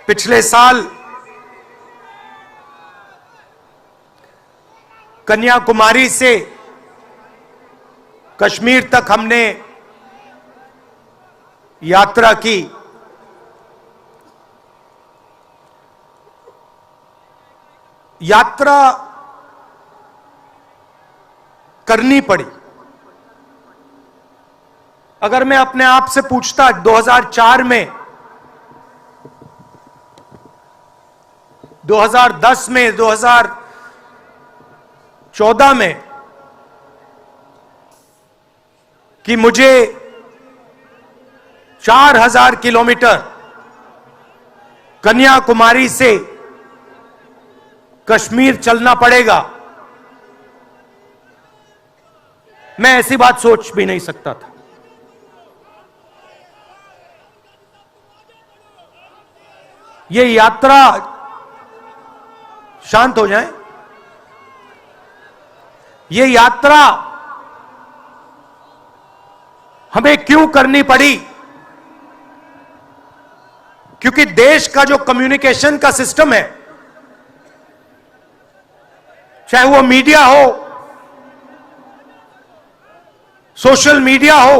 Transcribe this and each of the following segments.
पिछले साल कन्याकुमारी से कश्मीर तक हमने यात्रा की। यात्रा करनी पड़ी। अगर मैं अपने आप से पूछता 2004 में, 2010 में, 2014 में कि मुझे 4000 किलोमीटर कन्याकुमारी से कश्मीर चलना पड़ेगा, मैं ऐसी बात सोच भी नहीं सकता था। ये यात्रा, शांत हो जाएं, ये यात्रा हमें क्यों करनी पड़ी? क्योंकि देश का जो कम्युनिकेशन का सिस्टम है, चाहे वो मीडिया हो, सोशल मीडिया हो,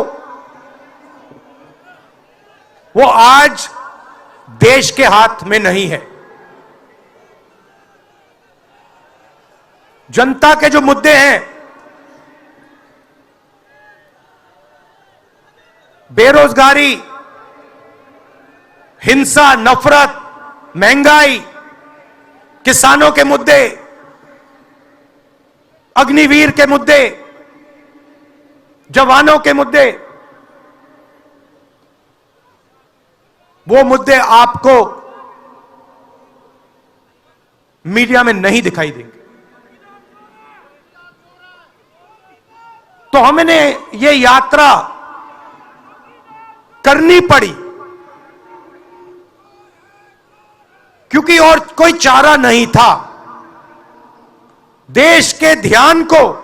वो आज देश के हाथ में नहीं है। जनता के जो मुद्दे हैं, बेरोजगारी, हिंसा, नफरत, महंगाई, किसानों के मुद्दे, अग्निवीर के मुद्दे, जवानों के मुद्दे, वो मुद्दे आपको मीडिया में नहीं दिखाई देंगे। तो हमने ये यात्रा करनी पड़ी क्योंकि और कोई चारा नहीं था। देश के ध्यान को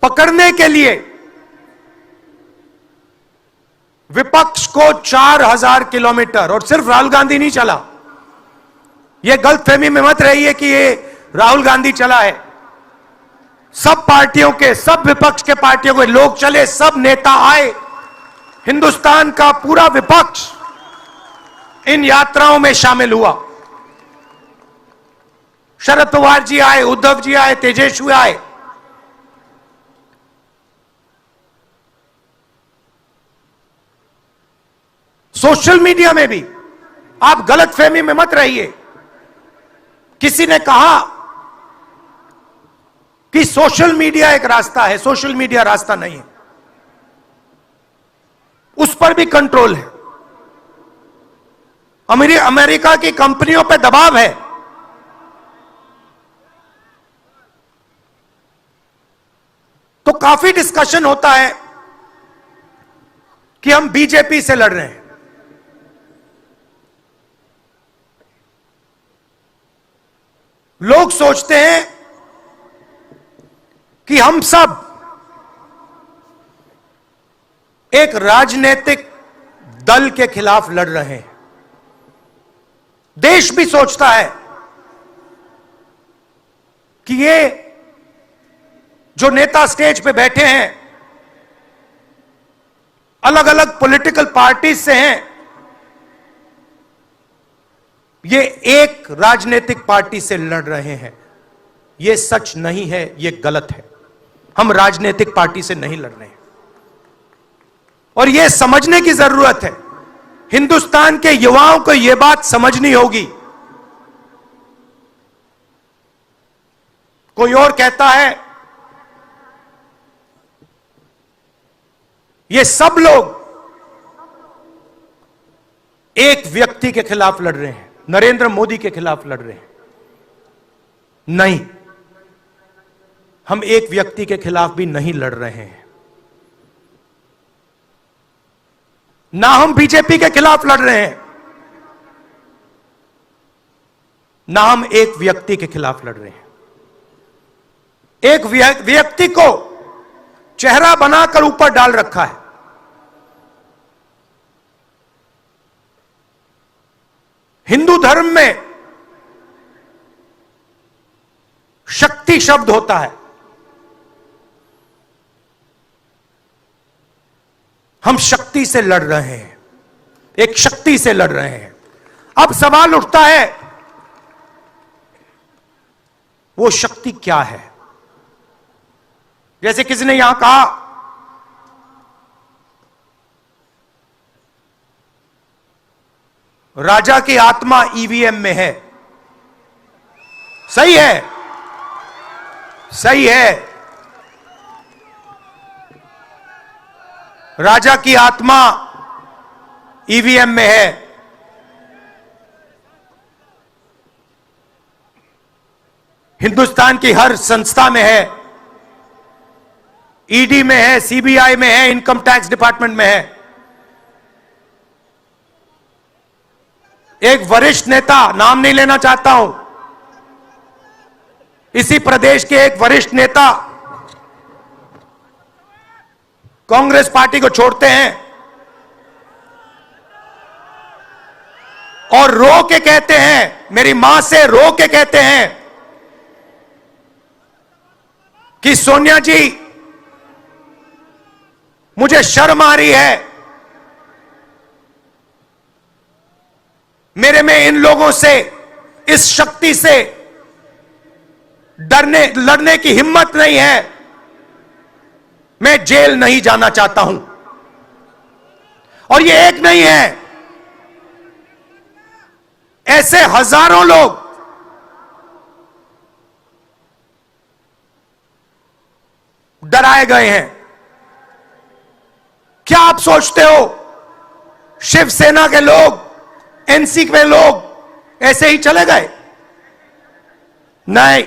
पकड़ने के लिए विपक्ष को 4000 किलोमीटर, और सिर्फ राहुल गांधी नहीं चला, यह गलतफहमी में मत रहिए कि ये राहुल गांधी चला है। सब पार्टियों के, सब विपक्ष के पार्टियों के लोग चले, सब नेता आए, हिंदुस्तान का पूरा विपक्ष इन यात्राओं में शामिल हुआ। शरद पवार जी आए, उद्धव जी आए, तेजस्वी आए। सोशल मीडिया में भी आप गलतफहमी में मत रहिए। किसी ने कहा कि सोशल मीडिया एक रास्ता है, सोशल मीडिया रास्ता नहीं है। उस पर भी कंट्रोल है। अमेरिका की कंपनियों पर दबाव है। तो काफी डिस्कशन होता है कि हम बीजेपी से लड़ रहे हैं। लोग सोचते हैं कि हम सब एक राजनीतिक दल के खिलाफ लड़ रहे हैं। देश भी सोचता है कि ये जो नेता स्टेज पे बैठे हैं, अलग अलग पॉलिटिकल पार्टी से हैं, ये एक राजनीतिक पार्टी से लड़ रहे हैं। ये सच नहीं है, ये गलत है। हम राजनीतिक पार्टी से नहीं लड़ रहे हैं और यह समझने की जरूरत है। हिंदुस्तान के युवाओं को यह बात समझनी होगी। कोई और कहता है ये सब लोग एक व्यक्ति के खिलाफ लड़ रहे हैं, नरेंद्र मोदी के खिलाफ लड़ रहे हैं। नहीं, हम एक व्यक्ति के खिलाफ भी नहीं लड़ रहे हैं। ना हम बीजेपी के खिलाफ लड़ रहे हैं, ना हम एक व्यक्ति के खिलाफ लड़ रहे हैं। एक व्यक्ति को चेहरा बनाकर ऊपर डाल रखा है। हिंदू धर्म में शक्ति शब्द होता है। हम शक्ति से लड़ रहे हैं, एक शक्ति से लड़ रहे हैं। अब सवाल उठता है, वो शक्ति क्या है? जैसे किसी ने यहां कहा, राजा की आत्मा ईवीएम में है। सही है, सही है। राजा की आत्मा ईवीएम में है। हिंदुस्तान की हर संस्था में है, ईडी में है, सीबीआई में है, इनकम टैक्स डिपार्टमेंट में है। एक वरिष्ठ नेता, नाम नहीं लेना चाहता हूं, इसी प्रदेश के एक वरिष्ठ नेता कांग्रेस पार्टी को छोड़ते हैं और रो के कहते हैं, मेरी मां से रो के कहते हैं कि सोनिया जी, मुझे शर्म आ रही है, मेरे में इन लोगों से, इस शक्ति से लड़ने की हिम्मत नहीं है, मैं जेल नहीं जाना चाहता हूं। और ये एक नहीं है, ऐसे हजारों लोग डराए गए हैं। क्या आप सोचते हो शिवसेना के लोग, एनसी के लोग ऐसे ही चले गए? नहीं।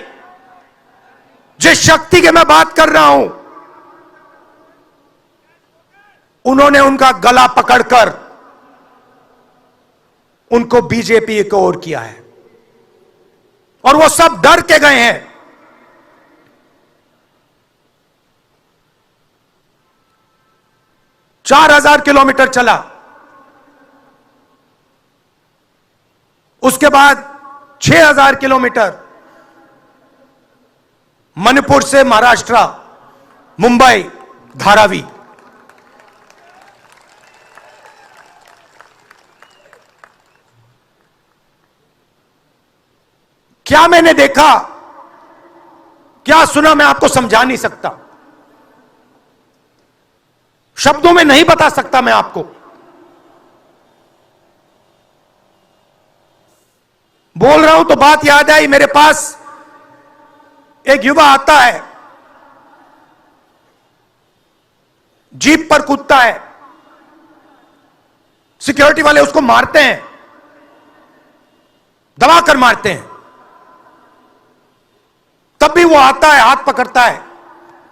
जिस शक्ति की मैं बात कर रहा हूं, उन्होंने उनका गला पकड़कर उनको बीजेपी की ओर किया है और वो सब डर के गए हैं। चार 4,000 किलोमीटर चला, उसके बाद 6,000 किलोमीटर मणिपुर से महाराष्ट्र, मुंबई, धारावी। क्या मैंने देखा, क्या सुना, मैं आपको समझा नहीं सकता, शब्दों में नहीं बता सकता मैं आपको। बोल रहा हूं तो बात याद आई, मेरे पास एक युवा आता है, जीप पर कूदता है, सिक्योरिटी वाले उसको मारते हैं, दबाकर मारते हैं, तब भी वो आता है, हाथ पकड़ता है,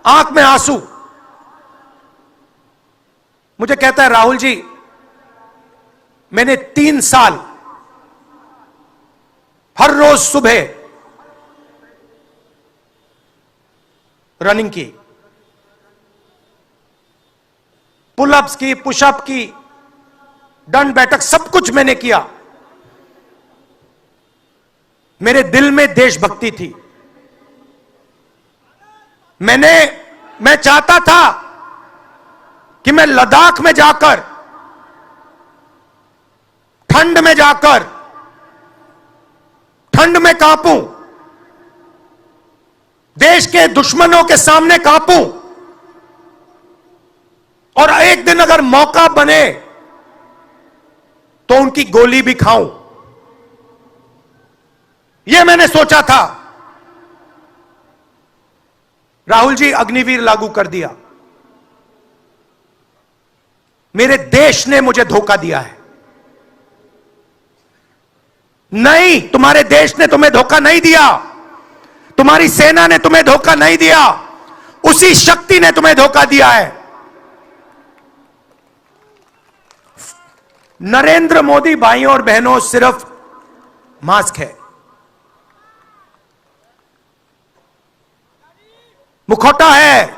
आंख में आंसू, मुझे कहता है, राहुल जी, मैंने 3 साल हर रोज सुबह रनिंग की, पुलअप्स की, पुशअप की, दंड बैठक, सब कुछ मैंने किया। मेरे दिल में देशभक्ति थी। मैं चाहता था कि मैं लद्दाख में जाकर, ठंड में जाकर, ठंड में कांपूं, देश के दुश्मनों के सामने कांपूं, और एक दिन अगर मौका बने तो उनकी गोली भी खाऊं। यह मैंने सोचा था। राहुल जी, अग्निवीर लागू कर दिया। मेरे देश ने मुझे धोखा दिया है। नहीं, तुम्हारे देश ने तुम्हें धोखा नहीं दिया, तुम्हारी सेना ने तुम्हें धोखा नहीं दिया, उसी शक्ति ने तुम्हें धोखा दिया है। नरेंद्र मोदी भाइयों और बहनों सिर्फ मास्क है, मुखौटा है।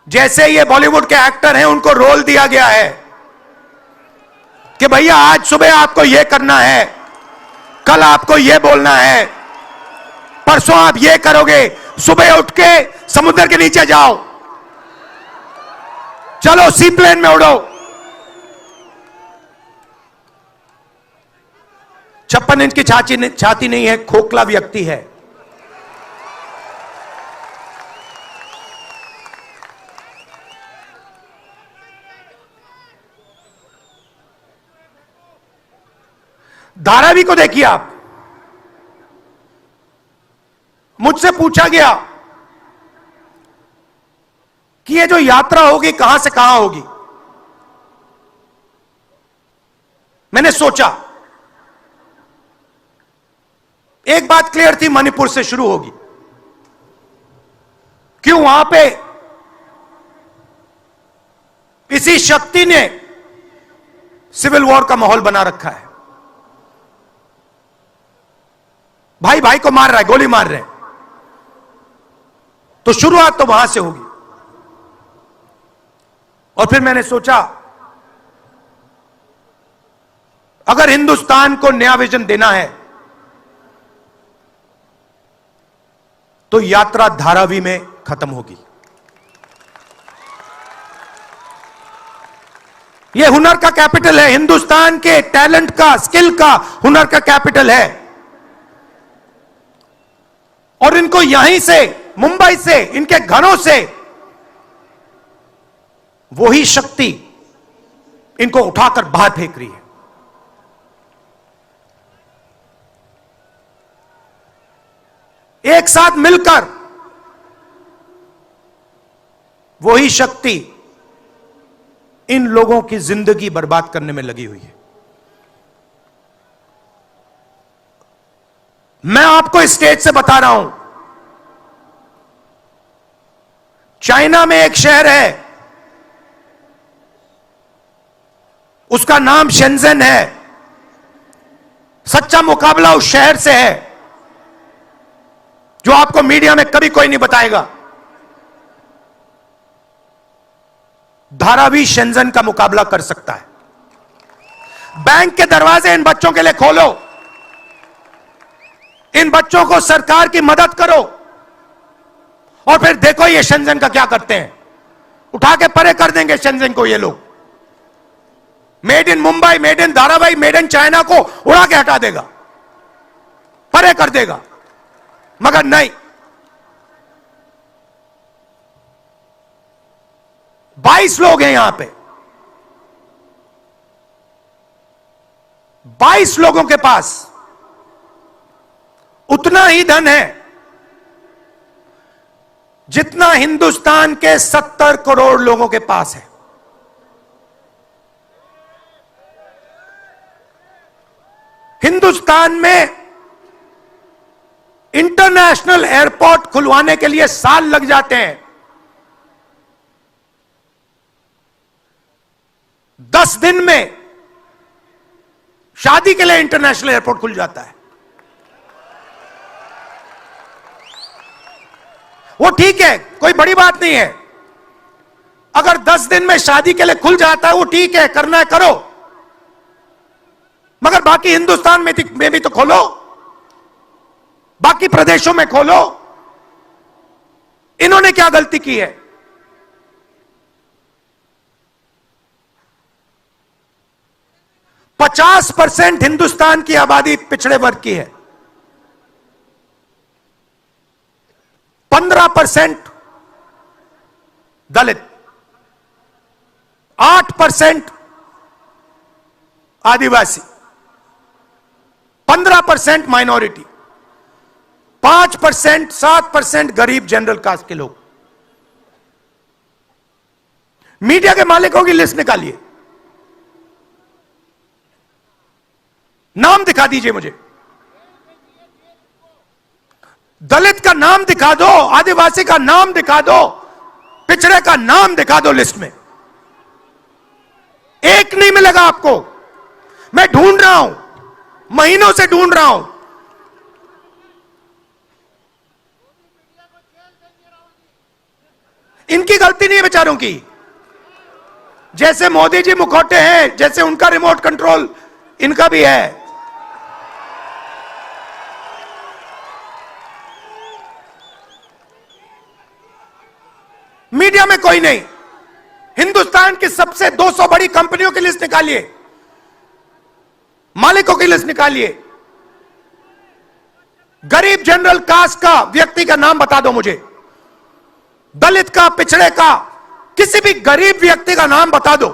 जैसे ये बॉलीवुड के एक्टर हैं, उनको रोल दिया गया है। कि भैया आज सुबह आपको यह करना है, कल आपको यह बोलना है, परसों आप यह करोगे, सुबह उठ के समुद्र के नीचे जाओ, चलो सी प्लेन में उड़ो। 56 इंच की छाती नहीं है, खोखला व्यक्ति है। धारावी को देखिए आप। मुझसे पूछा गया कि ये जो यात्रा होगी कहां से कहां होगी। मैंने सोचा, एक बात क्लियर थी, मणिपुर से शुरू होगी। क्यों? वहां पे इसी शक्ति ने सिविल वॉर का माहौल बना रखा है। भाई भाई को मार रहा है, गोली मार रहे हैं, तो शुरुआत तो वहां से होगी। और फिर मैंने सोचा, अगर हिंदुस्तान को नया विजन देना है तो यात्रा धारावी में खत्म होगी। यह हुनर का कैपिटल है, हिंदुस्तान के टैलेंट का, स्किल का, हुनर का कैपिटल है। और इनको यहीं से, मुंबई से, इनके घरों से वही शक्ति इनको उठाकर बाहर फेंक रही है। एक साथ मिलकर वही शक्ति इन लोगों की जिंदगी बर्बाद करने में लगी हुई है। मैं आपको इस स्टेज से बता रहा हूं, चाइना में एक शहर है, उसका नाम शेंजन है। सच्चा मुकाबला उस शहर से है जो आपको मीडिया में कभी कोई नहीं बताएगा। धारावी शेंजन का मुकाबला कर सकता है। बैंक के दरवाजे इन बच्चों के लिए खोलो, इन बच्चों को सरकार की मदद करो, और फिर देखो ये शेंजन का क्या करते हैं। उठा के परे कर देंगे शेंजन को ये लोग। Made in Mumbai, made in Dharavi, made in China को उड़ा के हटा देगा, परे कर देगा। मगर नहीं, 22 लोग हैं यहां पे, 22 लोगों के पास उतना ही धन है जितना हिंदुस्तान के 70 करोड़ लोगों के पास है। हिंदुस्तान में इंटरनेशनल एयरपोर्ट खुलवाने के लिए साल लग जाते हैं। 10 दिन में शादी के लिए इंटरनेशनल एयरपोर्ट खुल जाता है। वो ठीक है, कोई बड़ी बात नहीं है। अगर 10 दिन में शादी के लिए खुल जाता है, वो ठीक है, करना है करो। मगर बाकी हिंदुस्तान में भी तो खोलो, बाकी प्रदेशों में खोलो। इन्होंने क्या गलती की है? पचास 50% हिंदुस्तान की आबादी पिछड़े वर्ग की है, 15% दलित, 8% आदिवासी, 15% माइनॉरिटी, 5%, 7% गरीब जनरल कास्ट के लोग। मीडिया के मालिकों की लिस्ट निकालिए, नाम दिखा दीजिए मुझे। दलित का नाम दिखा दो, आदिवासी का नाम दिखा दो, पिछड़े का नाम दिखा दो लिस्ट में। एक नहीं मिलेगा आपको। मैं ढूंढ रहा हूं, महीनों से ढूंढ रहा हूं। इनकी गलती नहीं है बेचारों की। जैसे मोदी जी मुखौटे हैं, जैसे उनका रिमोट कंट्रोल इनका भी है। मीडिया में कोई नहीं। हिंदुस्तान की सबसे 200 बड़ी कंपनियों की लिस्ट निकालिए, मालिकों की लिस्ट निकालिए। गरीब जनरल कास्ट का व्यक्ति का नाम बता दो मुझे, दलित का, पिछड़े का, किसी भी गरीब व्यक्ति का नाम बता दो,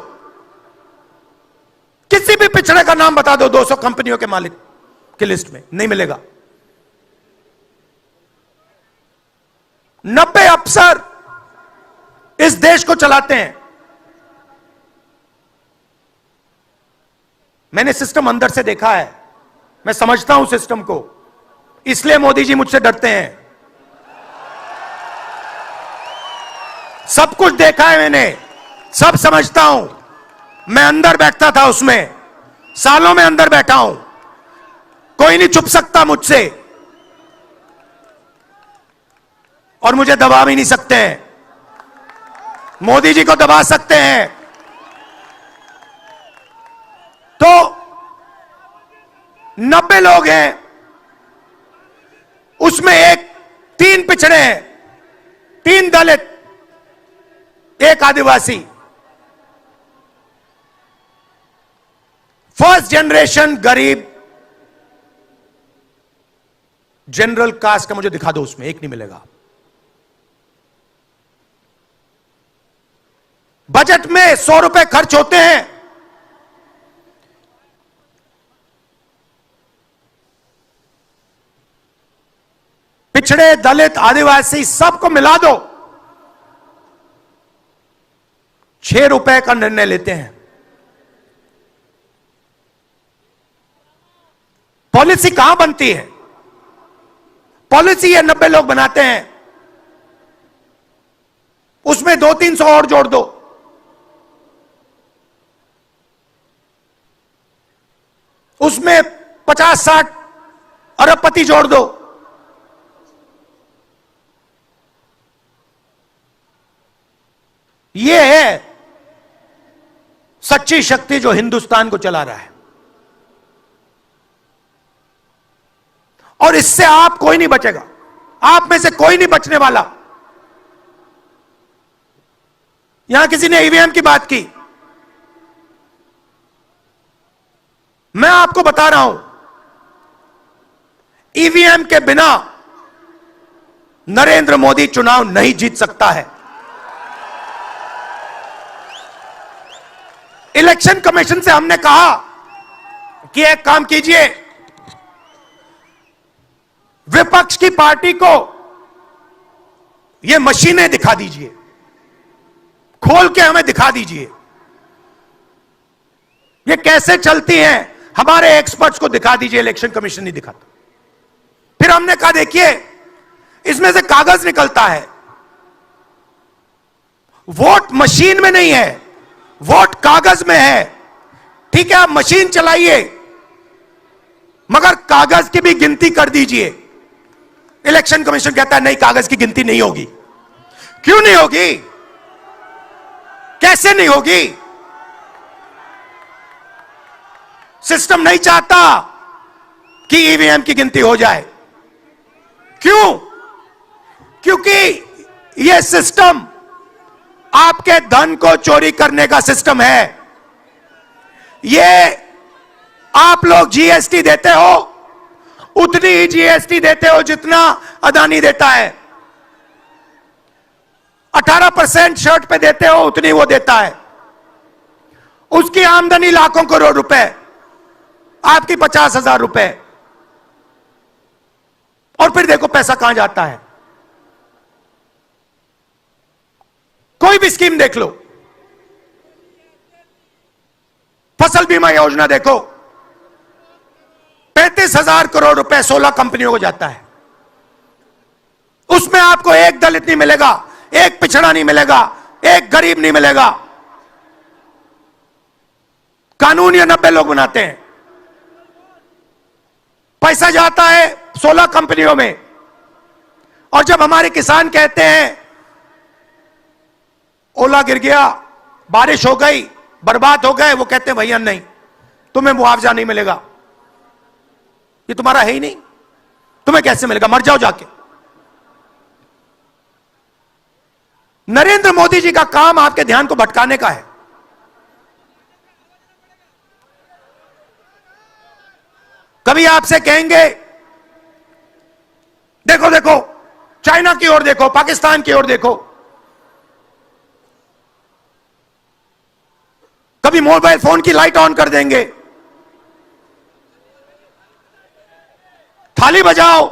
किसी भी पिछड़े का नाम बता दो 200 कंपनियों के मालिक की लिस्ट में, नहीं मिलेगा। 90 अफसर इस देश को चलाते हैं। मैंने सिस्टम अंदर से देखा है, मैं समझता हूं सिस्टम को, इसलिए मोदी जी मुझसे डरते हैं। सब कुछ देखा है मैंने, सब समझता हूं। मैं अंदर बैठता था उसमें, सालों में अंदर बैठा हूं। कोई नहीं छुप सकता मुझसे, और मुझे दबा भी नहीं सकते हैं। मोदी जी को दबा सकते हैं। तो 90 लोग हैं, उसमें 3 पिछड़े हैं, 3 दलित, 1 आदिवासी। फर्स्ट जनरेशन गरीब जनरल कास्ट का मुझे दिखा दो, उसमें 1 नहीं मिलेगा। बजट में 100 रुपए खर्च होते हैं, पिछड़े, दलित, आदिवासी सबको मिला दो, 6 रुपए का निर्णय लेते हैं। पॉलिसी कहां बनती है? पॉलिसी ये 90 लोग बनाते हैं, उसमें 200-300 और जोड़ दो, उसमें 50-60 अरबपति जोड़ दो। यह है सच्ची शक्ति जो हिंदुस्तान को चला रहा है। और इससे आप कोई नहीं बचेगा, आप में से कोई नहीं बचने वाला। यहां किसी ने ईवीएम की बात की, मैं आपको बता रहा हूं, ईवीएम के बिना नरेंद्र मोदी चुनाव नहीं जीत सकता है। इलेक्शन कमीशन से हमने कहा कि एक काम कीजिए, विपक्ष की पार्टी को यह मशीनें दिखा दीजिए, खोल के हमें दिखा दीजिए ये कैसे चलती हैं, हमारे एक्सपर्ट्स को दिखा दीजिए। इलेक्शन कमीशन नहीं दिखाता। फिर हमने कहा देखिए, इसमें से कागज निकलता है, वोट मशीन में नहीं है, वोट कागज में है। ठीक है, आप मशीन चलाइए, मगर कागज की भी गिनती कर दीजिए। इलेक्शन कमीशन कहता है नहीं, कागज की गिनती नहीं होगी। क्यों नहीं होगी? कैसे नहीं होगी? सिस्टम नहीं चाहता कि ईवीएम की गिनती हो जाए। क्यों? क्योंकि यह सिस्टम आपके धन को चोरी करने का सिस्टम है। यह आप लोग जीएसटी देते हो, उतनी ही जीएसटी देते हो जितना अदानी देता है। 18% शर्ट पे देते हो, उतनी वो देता है। उसकी आमदनी लाखों करोड़ रुपए, आपकी 50,000 रुपए। और फिर देखो पैसा कहां जाता है। कोई भी स्कीम देख लो, फसल बीमा योजना देखो, 35,000 करोड़ रुपए 16 कंपनियों को जाता है। उसमें आपको एक दलित नहीं मिलेगा, एक पिछड़ा नहीं मिलेगा, एक गरीब नहीं मिलेगा। कानून ये 90 लोग बनाते हैं। पैसा जाता है 16 कंपनियों में। और जब हमारे किसान कहते हैं ओला गिर गया, बारिश हो गई, बर्बाद हो गए, वो कहते हैं भैया नहीं, तुम्हें मुआवजा नहीं मिलेगा, ये तुम्हारा है ही नहीं, तुम्हें कैसे मिलेगा, मर जाओ जाके। नरेंद्र मोदी जी का काम आपके ध्यान को भटकाने का है। कभी आपसे कहेंगे देखो देखो चाइना की ओर देखो, पाकिस्तान की ओर देखो, कभी मोबाइल फोन की लाइट ऑन कर देंगे, थाली बजाओ,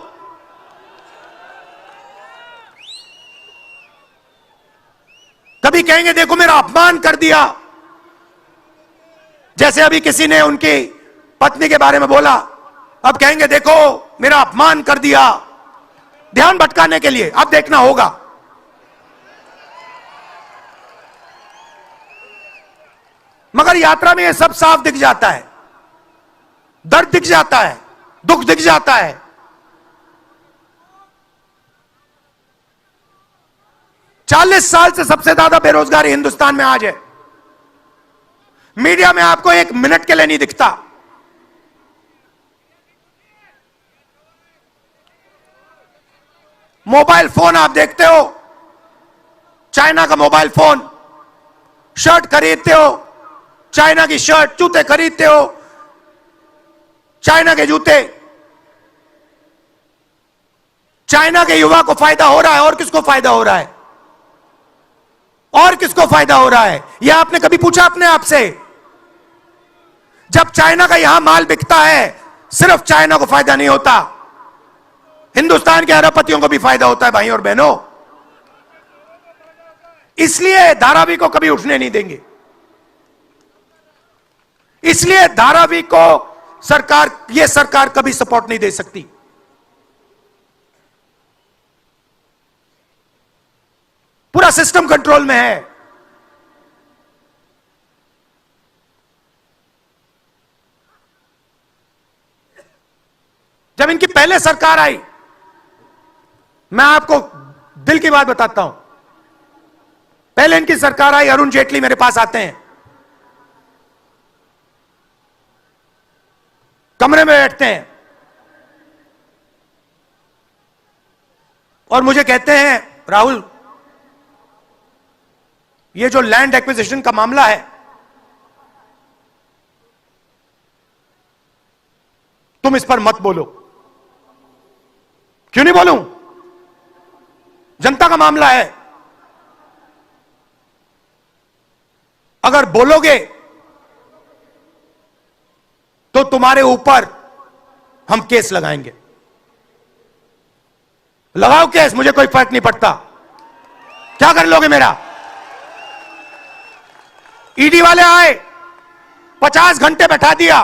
कभी कहेंगे देखो मेरा अपमान कर दिया, जैसे अभी किसी ने उनकी पत्नी के बारे में बोला, अब कहेंगे देखो मेरा अपमान कर दिया, ध्यान भटकाने के लिए। अब देखना होगा। मगर यात्रा में यह सब साफ दिख जाता है, दर्द दिख जाता है, दुख दिख जाता है। चालीस साल से सबसे ज्यादा बेरोजगारी हिंदुस्तान में आज है। मीडिया में आपको एक मिनट के लिए नहीं दिखता। मोबाइल फोन आप देखते हो, चाइना का मोबाइल फोन, शर्ट खरीदते हो, चाइना की शर्ट, जूते खरीदते हो, चाइना के जूते। चाइना के युवा को फायदा हो रहा है, और किसको फायदा हो रहा है? और किसको फायदा हो रहा है? यह आपने कभी पूछा अपने आप से? जब चाइना का यहां माल बिकता है, सिर्फ चाइना को फायदा नहीं होता, हिंदुस्तान के अरबपतियों को भी फायदा होता है भाई और बहनों। इसलिए धारावी को कभी उठने नहीं देंगे। इसलिए धारावी को यह सरकार कभी सपोर्ट नहीं दे सकती। पूरा सिस्टम कंट्रोल में है। जब इनकी पहले सरकार आई, मैं आपको दिल की बात बताता हूं, पहले इनकी सरकार आई, अरुण जेटली मेरे पास आते हैं, कमरे में बैठते हैं और मुझे कहते हैं राहुल, ये जो लैंड एक्विजिशन का मामला है, तुम इस पर मत बोलो। क्यों नहीं बोलूं? जनता का मामला है। अगर बोलोगे तो तुम्हारे ऊपर हम केस लगाएंगे। लगाओ केस, मुझे कोई फर्क नहीं पड़ता। क्या कर लोगे मेरा? ईडी वाले आए, 50 घंटे बैठा दिया,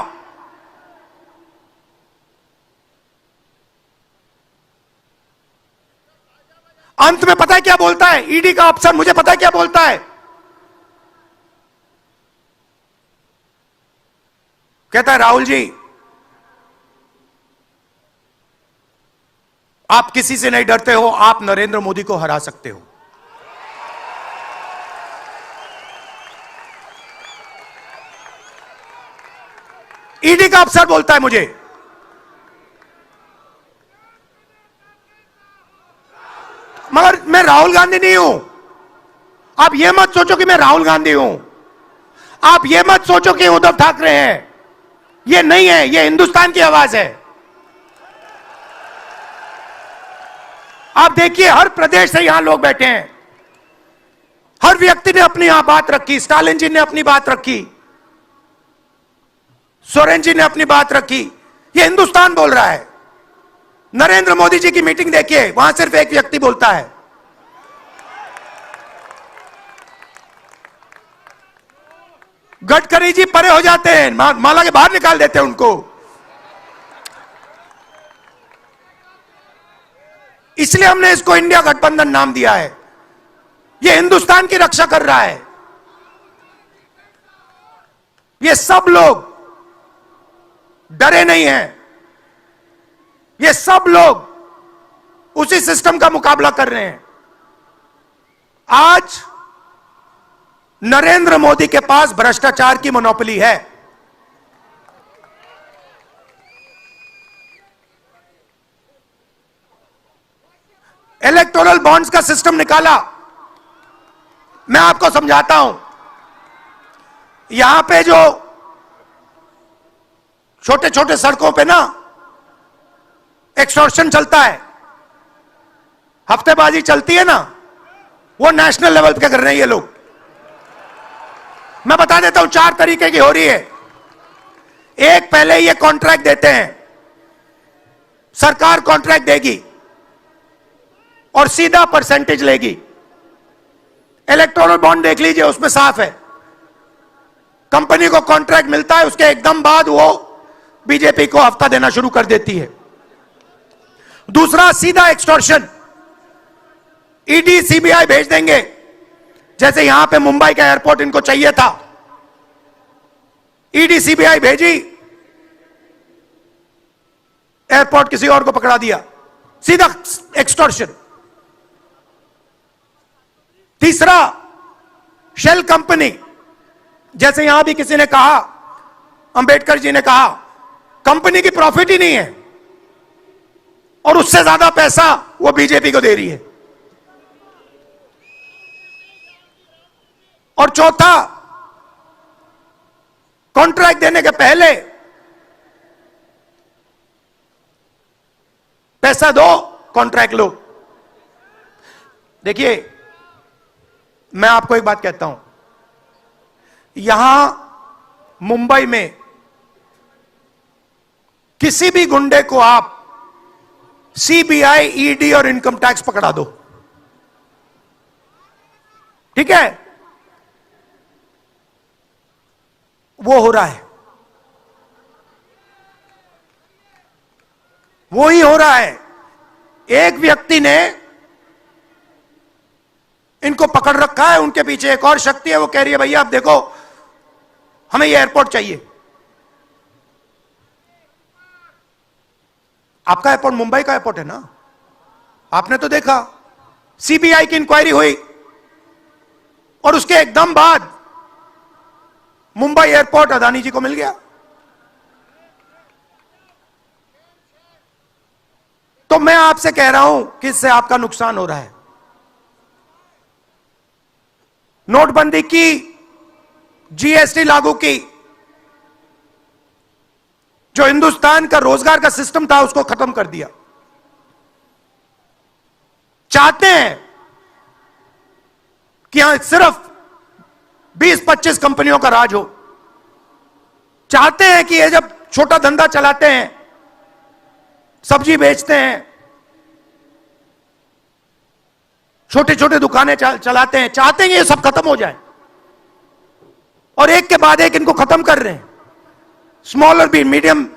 अंत में पता है क्या बोलता है ईडी का अफसर? मुझे पता है क्या बोलता है? कहता है राहुल जी, आप किसी से नहीं डरते हो, आप नरेंद्र मोदी को हरा सकते हो। ईडी का अफसर बोलता है मुझे। मगर मैं राहुल गांधी नहीं हूं। आप यह मत सोचो कि मैं राहुल गांधी हूं। आप यह मत सोचो कि उद्धव ठाकरे हैं। यह नहीं है, यह हिंदुस्तान की आवाज है। आप देखिए, हर प्रदेश से यहां लोग बैठे हैं, हर व्यक्ति ने अपनी यहां बात रखी। स्टालिन जी ने अपनी बात रखी, सोरेन जी ने अपनी बात रखी। यह हिंदुस्तान बोल रहा है। नरेंद्र मोदी जी की मीटिंग देखिए, वहां सिर्फ एक व्यक्ति बोलता है। गडकरी जी परे हो जाते हैं, माला के बाहर निकाल देते हैं उनको। इसलिए हमने इसको इंडिया गठबंधन नाम दिया है। यह हिंदुस्तान की रक्षा कर रहा है। ये सब लोग डरे नहीं हैं। ये सब लोग उसी सिस्टम का मुकाबला कर रहे हैं। आज नरेंद्र मोदी के पास भ्रष्टाचार की मोनोपोली है। इलेक्टोरल बॉन्ड्स का सिस्टम निकाला। मैं आपको समझाता हूं। यहां पे जो छोटे छोटे सड़कों पे ना एक्सटॉर्शन चलता है, हफ्तेबाजी चलती है ना, वो नेशनल लेवल पे कर रहे हैं ये लोग। मैं बता देता हूं, 4 तरीके की हो रही है। एक, पहले ये कॉन्ट्रैक्ट देते हैं, सरकार कॉन्ट्रैक्ट देगी और सीधा परसेंटेज लेगी। इलेक्टोरल बॉन्ड देख लीजिए, उसमें साफ है, कंपनी को कॉन्ट्रैक्ट मिलता है, उसके एकदम बाद वो बीजेपी को हफ्ता देना शुरू कर देती है। दूसरा, सीधा एक्सटॉर्शन, ईडी सीबीआई भेज देंगे। जैसे यहां पे मुंबई का एयरपोर्ट इनको चाहिए था, ईडी सीबीआई भेजी, एयरपोर्ट किसी और को पकड़ा दिया, सीधा एक्सटॉर्शन। तीसरा, शेल कंपनी, जैसे यहां भी किसी ने कहा, अंबेडकर जी ने कहा, कंपनी की प्रॉफिट ही नहीं है और उससे ज्यादा पैसा वो बीजेपी को दे रही है। और चौथा, कॉन्ट्रैक्ट देने के पहले पैसा दो, कॉन्ट्रैक्ट लो। देखिए, मैं आपको एक बात कहता हूं, यहां मुंबई में किसी भी गुंडे को आप सीबीआई, ईडी और इनकम टैक्स पकड़ा दो, ठीक है, वो हो रहा है, वो ही हो रहा है। एक व्यक्ति ने इनको पकड़ रखा है, उनके पीछे एक और शक्ति है, वो कह रही है भैया आप देखो हमें ये एयरपोर्ट चाहिए। आपका एयरपोर्ट मुंबई का एयरपोर्ट है ना, आपने तो देखा, सीबीआई की इंक्वायरी हुई और उसके एकदम बाद मुंबई एयरपोर्ट अदानी जी को मिल गया। तो मैं आपसे कह रहा हूं कि इससे आपका नुकसान हो रहा है। नोटबंदी की, जीएसटी लागू की, जो हिंदुस्तान का रोजगार का सिस्टम था उसको खत्म कर दिया। चाहते हैं कि यहां सिर्फ 20-25 कंपनियों का राज हो। चाहते हैं कि ये जब छोटा धंधा चलाते हैं, सब्जी बेचते हैं, छोटे छोटे दुकानें चलाते हैं, चाहते हैं कि ये सब खत्म हो जाए और एक के बाद एक इनको खत्म कर रहे हैं। स्मॉल और मीडियम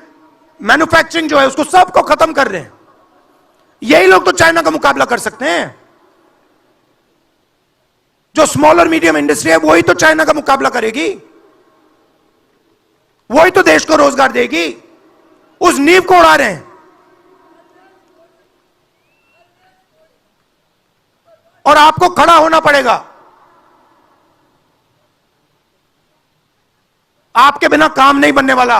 मैन्युफैक्चरिंग जो है उसको सबको खत्म कर रहे हैं। यही लोग तो चाइना का मुकाबला कर सकते हैं। जो स्मॉल और मीडियम इंडस्ट्री है वही तो चाइना का मुकाबला करेगी, वही तो देश को रोजगार देगी। उस नींव को उड़ा रहे हैं। और आपको खड़ा होना पड़ेगा। आपके बिना काम नहीं बनने वाला।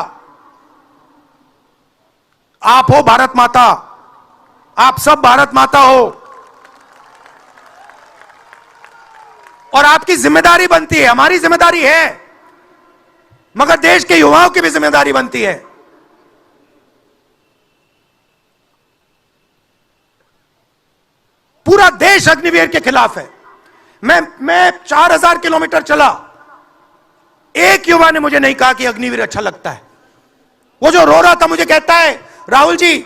आप हो भारत माता, आप सब भारत माता हो और आपकी जिम्मेदारी बनती है, हमारी जिम्मेदारी है, मगर देश के युवाओं की भी जिम्मेदारी बनती है। पूरा देश अग्निवीर के खिलाफ है। मैं 4000 किलोमीटर चला, एक युवा ने मुझे नहीं कहा कि अग्निवीर अच्छा लगता है। वो जो रो रहा था मुझे कहता है राहुल जी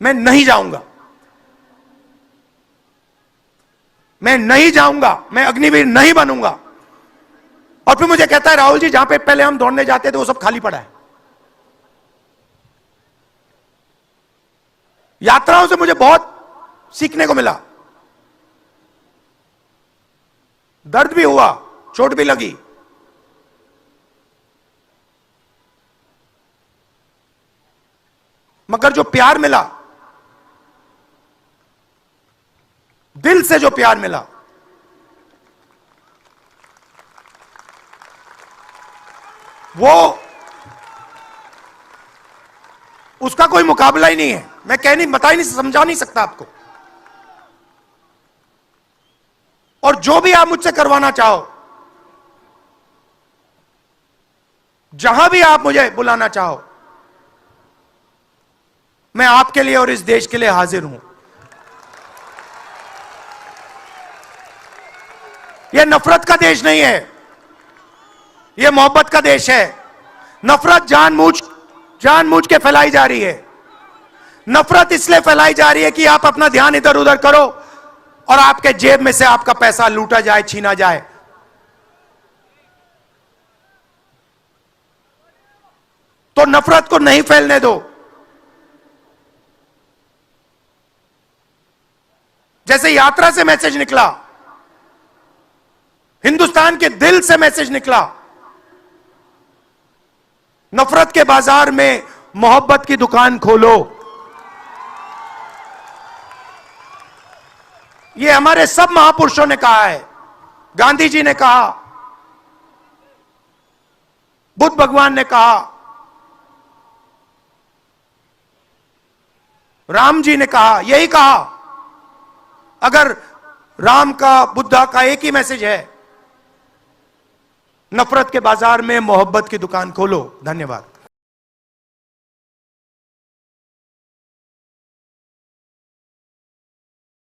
मैं नहीं जाऊंगा, मैं नहीं जाऊंगा, मैं अग्निवीर नहीं बनूंगा। और फिर मुझे कहता है राहुल जी जहां पे पहले हम दौड़ने जाते थे वो सब खाली पड़ा है। यात्राओं से मुझे बहुत सीखने को मिला। दर्द भी हुआ, चोट भी लगी, मगर जो प्यार मिला, दिल से जो प्यार मिला, वो उसका कोई मुकाबला ही नहीं है। मैं बता ही नहीं, समझा नहीं सकता आपको। और जो भी आप मुझसे करवाना चाहो, जहां भी आप मुझे बुलाना चाहो, मैं आपके लिए और इस देश के लिए हाजिर हूं। यह नफरत का देश नहीं है, यह मोहब्बत का देश है। नफरत जानबूझ के फैलाई जा रही है। नफरत इसलिए फैलाई जा रही है कि आप अपना ध्यान इधर उधर करो और आपके जेब में से आपका पैसा लूटा जाए, छीना जाए। तो नफरत को नहीं फैलने दो। जैसे यात्रा से मैसेज निकला, हिंदुस्तान के दिल से मैसेज निकला, नफरत के बाजार में मोहब्बत की दुकान खोलो। यह हमारे सब महापुरुषों ने कहा है। गांधी जी ने कहा, बुद्ध भगवान ने कहा, राम जी ने कहा, यही कहा। अगर राम का, बुद्धा का एक ही मैसेज है, नफरत के बाजार में मोहब्बत की दुकान खोलो। धन्यवाद।